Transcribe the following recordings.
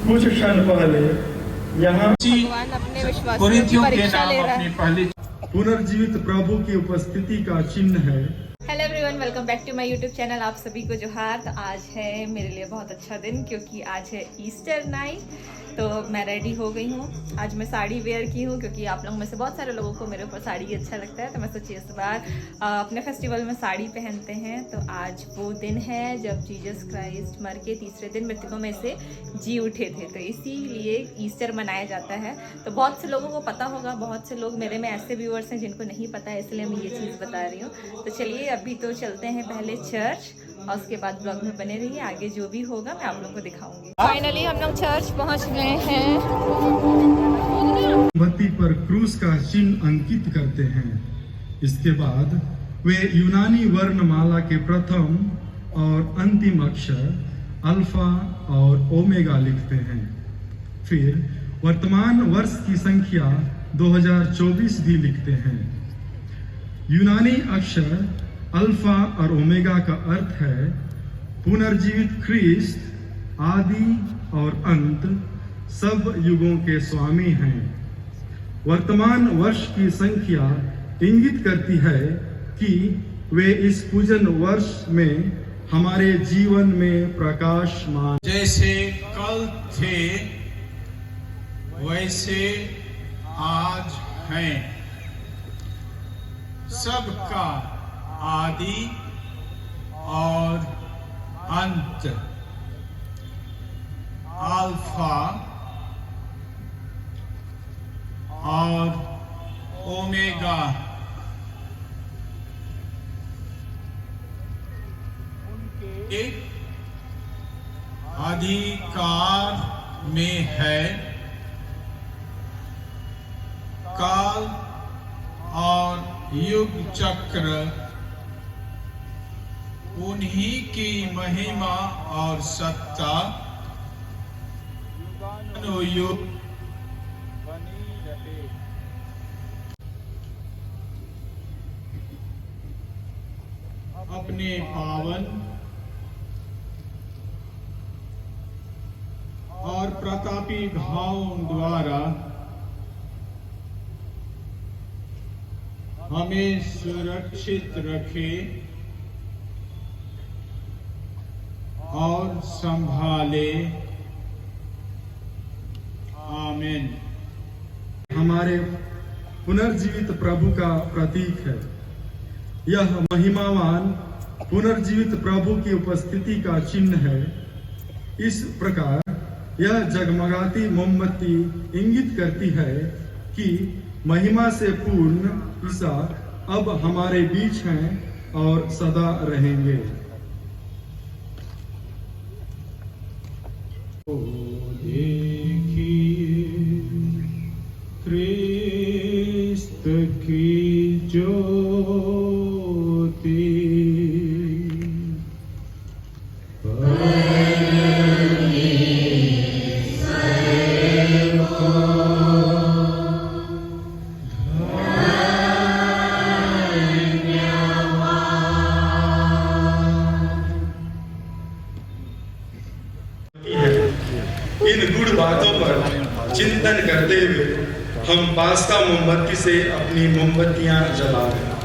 कुछ क्षण पहले यहाँ भगवान अपने विश्वासियों की परीक्षा ले रहा है। पुनर्जीवित प्रभु की उपस्थिति का चिन्ह है। Hello everyone, welcome back to my YouTube channel. आप सभी को जोहार। तो आज है मेरे लिए बहुत अच्छा दिन, क्योंकि आज है ईस्टर नाइट। तो मैं रेडी हो गई हूँ। आज मैं साड़ी वेयर की हूँ, क्योंकि आप लोगों में से बहुत सारे लोगों को मेरे ऊपर साड़ी अच्छा लगता है। तो मैं सोची इस बार अपने फेस्टिवल में साड़ी पहनते हैं। तो आज वो दिन है जब जीसस क्राइस्ट मर के तीसरे दिन मृतकों में से जी उठे थे। तो इसीलिए ईस्टर मनाया जाता है। तो बहुत से लोगों को पता होगा, बहुत से लोग मेरे में ऐसे व्यूअर्स हैं जिनको नहीं पता है, इसलिए मैं ये चीज़ बता रही हूँ। तो चलिए अभी तो चलते हैं पहले चर्च, और उसके बाद ब्लॉग में बने रहिए। आगे जो भी होगा मैं आप लोगों को दिखाऊंगी। फाइनली हम लोग चर्च पहुंच गए हैं। मोमबत्ती पर क्रूस का चिन्ह अंकित करते हैं। इसके बाद वे यूनानी वर्णमाला के प्रथम और अंतिम अक्षर अल्फा और ओमेगा लिखते हैं। फिर वर्तमान वर्ष की संख्या 2024 भी लिखते हैं। यूनानी अक्षर अल्फा और ओमेगा का अर्थ है पुनर्जीवित ख्रीस्त, आदि और अंत, सब युगों के स्वामी हैं। वर्तमान वर्ष की संख्या इंगित करती है कि वे इस पूजन वर्ष में हमारे जीवन में प्रकाशमान जैसे कल थे वैसे आज हैं, सबका आदि और अंत, अल्फा और ओमेगा। उनके अधिकार में है। काल और युग चक्र उन्हीं की महिमा और सत्ता युग बनी रहे। अपने पावन और प्रतापी भावों द्वारा हमें सुरक्षित रखे और संभाले। आमीन। हमारे पुनर्जीवित प्रभु का प्रतीक है। यह महिमावान पुनर्जीवित प्रभु की उपस्थिति का चिन्ह है। इस प्रकार यह जगमगाती मोमबत्ती इंगित करती है कि महिमा से पूर्ण ईसा अब हमारे बीच हैं और सदा रहेंगे। ख्रिस्त की ज्योति इन गुड़ बातों पर चिंतन करते हुए हम पास्ता मोमबत्ती से अपनी मोमबत्तियां जला रहे हैं।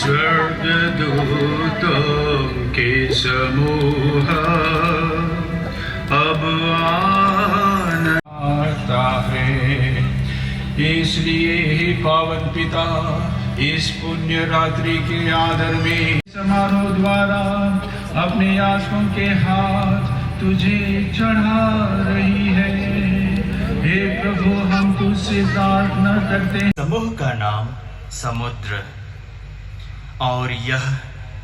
स्वर्गदूतों के समूह अब आता है। इसलिए ही पावन पिता इस पुण्य रात्रि के आदर में समारोह द्वारा अपने याजकों के हाथ तुझे चढ़ा रही है। हे प्रभु, हम तुझसे प्रार्थना करते हैं। समूह का नाम समुद्र, और यह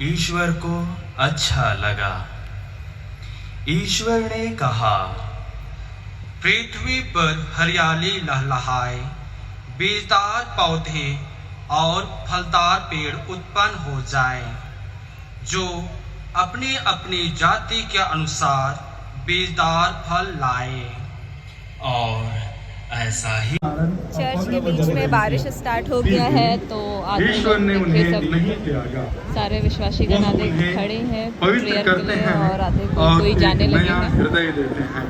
ईश्वर को अच्छा लगा। ईश्वर ने कहा, पृथ्वी पर हरियाली लहलहाए, बीजदार पौधे और फलदार पेड़ उत्पन्न हो जाएं, जो अपनी अपनी जाति के अनुसार बीजदार फल लाए। और ऐसा ही चर्च के बीच में बारिश स्टार्ट हो गया है, तो आधे ईश्वर ने लोग उन्हें सब नहीं त्यागा। सारे विश्वासी गण आधे खड़े हैं पवित्र प्रेयर के करते लिए, हैं और आधे और कोई जाने एक लगे नया हैं। हृदय देते हैं।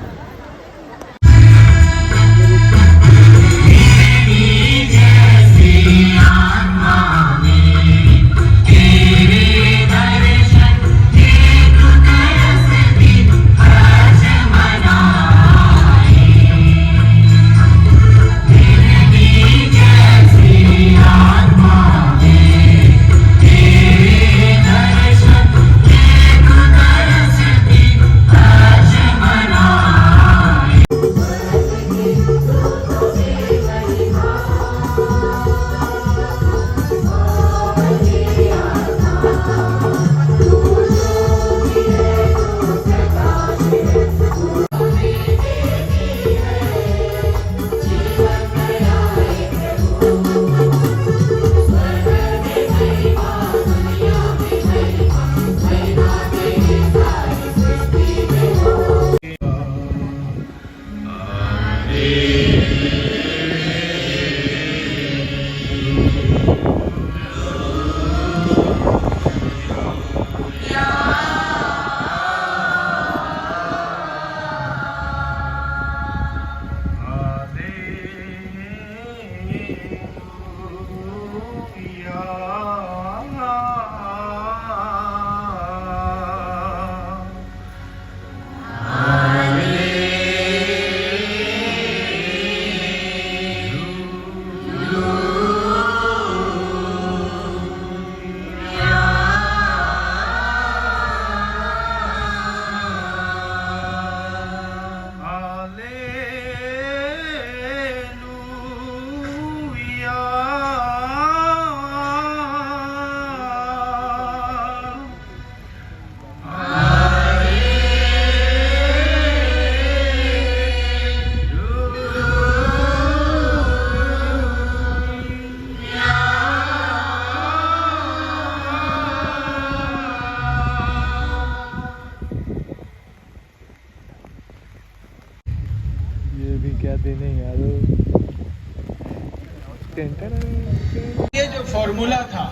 ये जो फॉर्मूला था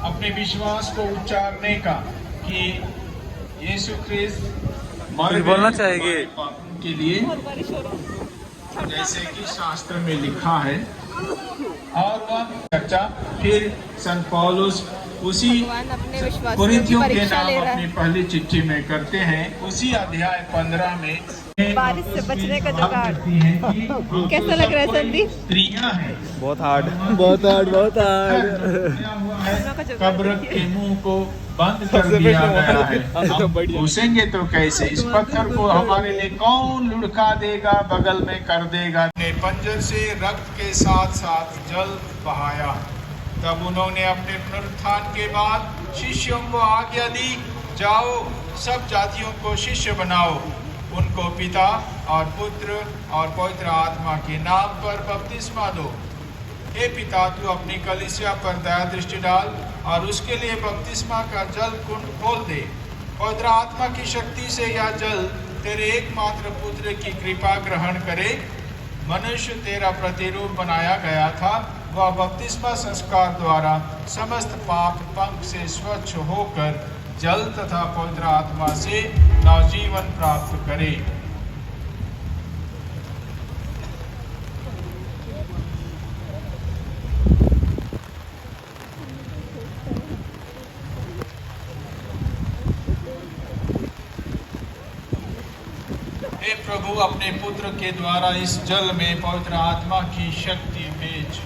अपने विश्वास को उच्चारने का कि यीशु ख्रिस्त बोलना चाहेंगे पापों के लिए, जैसे कि शास्त्र में लिखा है, और वह चर्चा फिर संत पौलुस उसी कुरिन्थियों के नाम अपनी पहली चिट्ठी में करते हैं। उसी अध्याय 15 में बारिश से बचने का जुगाड़ कि कैसा लग रहा है संदीप? स्त्रियां हैं, बहुत हार्ड बहुत हार्ड बहुत हार्ड। कब्र के मुंह को बंद कर दिया गया है। हम घुसेंगे तो कैसे? इस पत्थर को हमारे लिए कौन लुढ़का देगा, बगल में कर देगा। ने पंजर से रक्त के साथ साथ जल बहाया। तब उन्होंने अपने पुनरुत्थान के बाद शिष्यों को आज्ञा दी, जाओ सब जातियों को शिष्य बनाओ, उनको पिता और पुत्र और पवित्र आत्मा के नाम पर बपतिस्मा दो। हे पिता, तू अपनी कलीसिया पर दया दृष्टि डाल और उसके लिए बपतिस्मा का जल कुंड खोल दे। पवित्र आत्मा की शक्ति से यह जल तेरे एकमात्र पुत्र की कृपा ग्रहण करे। मनुष्य तेरा प्रतिरूप बनाया गया था, वह बपतिस्मा संस्कार द्वारा समस्त पाप पंख से स्वच्छ होकर जल तथा पवित्र आत्मा से नवजीवन प्राप्त करे। हे प्रभु अपने पुत्र के द्वारा इस जल में पवित्र आत्मा की शक्ति भेज।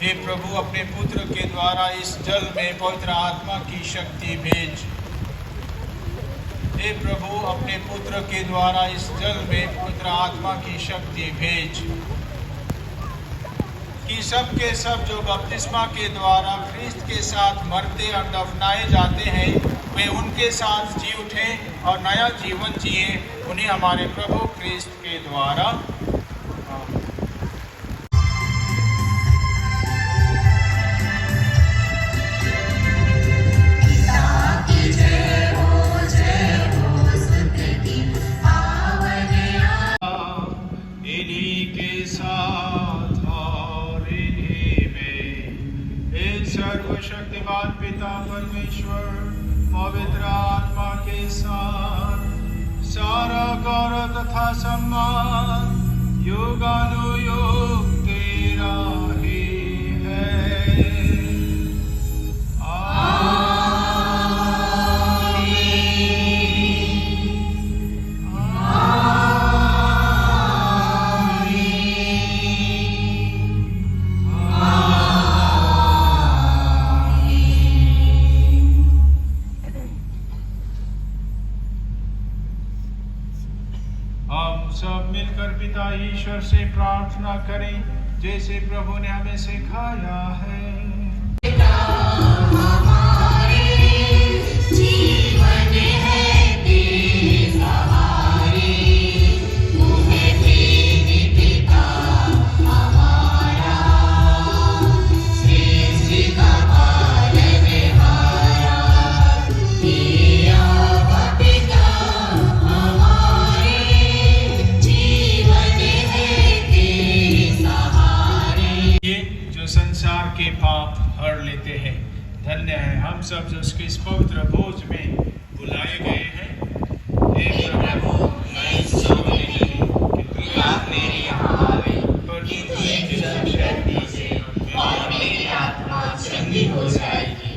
हे प्रभु अपने पुत्र के द्वारा इस जल में पवित्र आत्मा की शक्ति भेज। हे प्रभु अपने पुत्र के द्वारा इस जल में पवित्र आत्मा की शक्ति भेज, कि सब के सब जो बपतिस्मा के द्वारा ख्रिस्त के साथ मरते और दफनाए जाते हैं वे उनके साथ जी उठे और नया जीवन जिए, उन्हें हमारे प्रभु ख्रिस्त के द्वारा। इन्हीं के साथ और इन्हीं में एक सर्वशक्तिमान पिता परमेश्वर पवित्र आत्मा के साथ सारा गौरव तथा सम्मान युगानुयुग तेरा ही है। हम सब मिलकर पिता ईश्वर से प्रार्थना करें जैसे प्रभु ने हमें सिखाया है। संसार के पाप हर लेते हैं। धन्य है हम सब जो उसके इस पवित्र भोज में बुलाए गए हैं। हे प्रभु मैं सोचने लगी कि आप मेरे यहाँ आवे, पर शक्ति से और मेरी आत्मा चंगी हो जाएगी।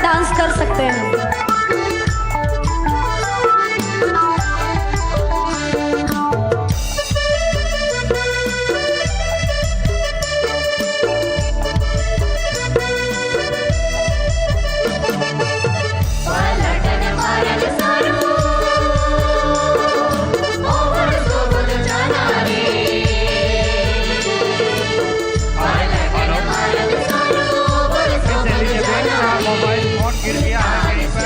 डांस कर सकते हैं। गिर गया है कहीं पर।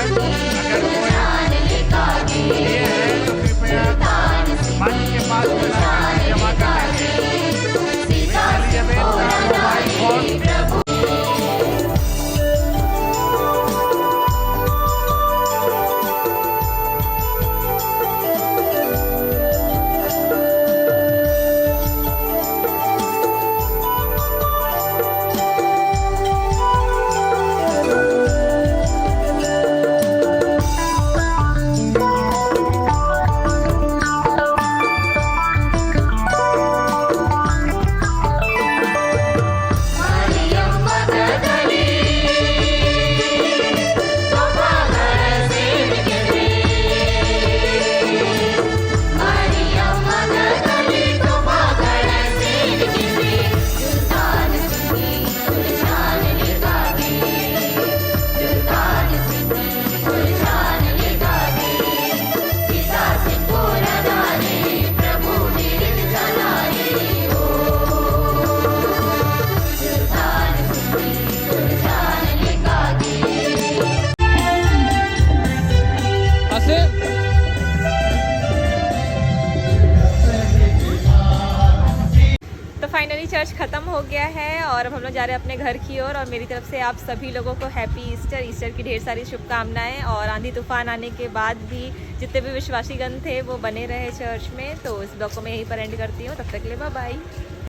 आज ख़त्म हो गया है और अब हम लोग जा रहे हैं अपने घर की ओर। और मेरी तरफ से आप सभी लोगों को हैप्पी ईस्टर की ढेर सारी शुभकामनाएं। और आंधी तूफान आने के बाद भी जितने भी विश्वासीगण थे वो बने रहे चर्च में। तो इस ब्लॉग को मैं यहीं पर एंड करती हूँ। तब तक के लिए बाय बाय।